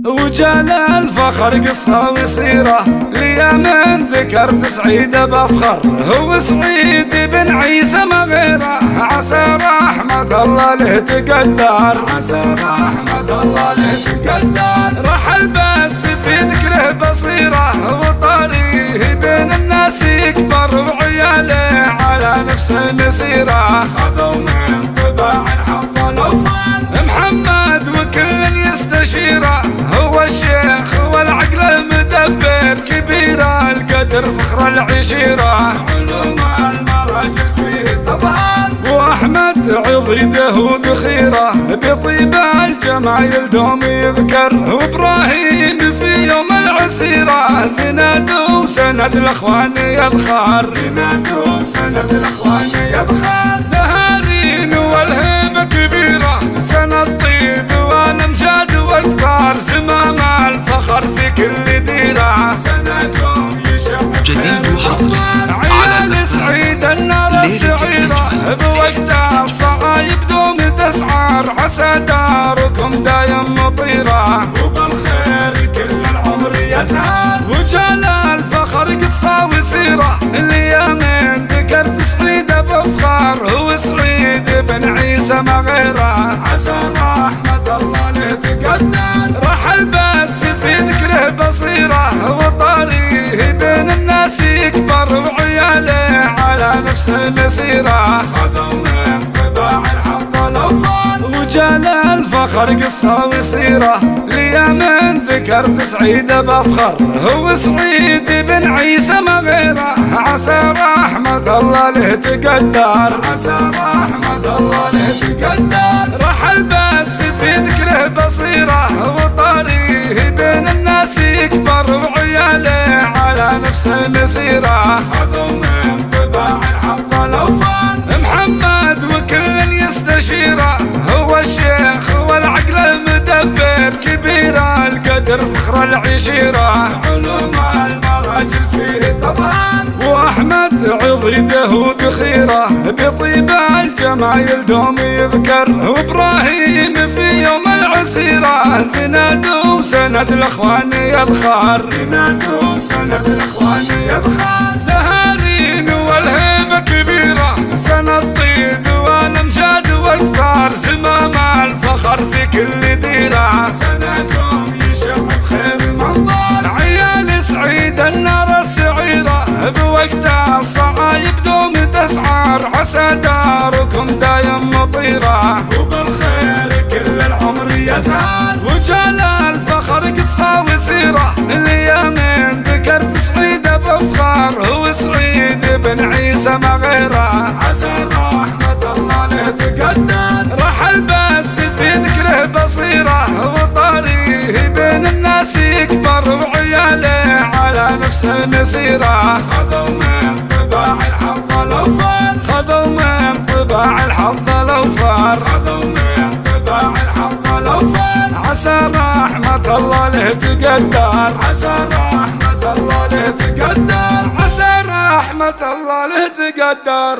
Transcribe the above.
وجال الفخر قصة وسيرة ليا من ذكرت سعيد بفخر. هو سعيد بن عيسى ما غيره، عسى رحمة الله له تقدر، عسى رحمة الله له تقدر. رحل بس في ذكره بصيرة، وطاريه بين الناس يكبر، وعياله على نفس المسيرة خذوا من طباع الحظ الأوفر. محمد وكل يستشيره، هو الشيخ والعقل المدبر، كبير القدر فخر العشيرة، علوم المراجل فيه تظهر. واحمد عضيده وذخيره، بطيب الجمايل دوم يذكر. وابراهيم في يوم العسيره، زناد وسند الاخوان يذخر، زناد وسند الاخوان يذخر. سهارين والهيبه كبيره، سند طيب والامجاد واكثار. زمام الفخر في كل ديره، سندهم يشع جديد وحصري على سعيد النار السعيره. بوقت الصعايب دوم تسعر، عسى داركم دايم مطيره، وبالخير كل العمر يزهر. وجال الفخر قصه وسيره اللي من ذكرت سعيد بفخر. هو سعيد بن عيسى ما غيره، عسى رحمة الله له تقدر. رحل بس في ذكره بصيره، وطاريه بين الناس يكبر، وعياله على نفس المسيره خذوا من طباع الحظ الأوفر. وجال الفخر قصة وسيرة ليا من ذكرت سعيد بفخر. هو سعيد بن عيسى ما غيره، عسى رحمة الله له تقدر، عسى رحمة الله له تقدر. رحل بس في ذكره بصيره، وطاريه بين الناس يكبر، وعياله على نفس المسيره خذوا من طباع الحظ الأوفر. محمد وكل يستشيره، هو الشيخ والعقل المدبر، كبير القدر فخر العشيره، علوم المراجل فيه تظهر. واحمد عضيده وذخيره، بطيب الجمايل دوم يذكر. وابراهيم في يوم العسيره، زناد وسند الاخوان يذخر، زناد وسند الاخوان يذخر. سهارين والهيبه كبيره، سند طيب والامجاد واكثار. زمام الفخر في كل ديره، سندهم يشع بخير منظر. عيال سعيد النار السعيره، بوقت الصعايب دوم تسعر، عسى داركم دايم مطيره، وبالخير كل العمر يزهر. وجال الفخر قصه وسيره اللي من ذكرت سعيد بفخر. هو سعيد بن عيسى ما غيره، عسى رحمة الله له تقدر. رحل بس في ذكره بصيره، وطاريه بين الناس يكبر، وعياله على نفس المسيره خذوا من طباع الحظ الأوفر، خذوا من طباع الحظ الأوفر، خذوا من طباع الحظ الأوفر. عسى رحمة الله له تقدر، عسى رحمة الله له تقدر، عسى رحمة الله له تقدر.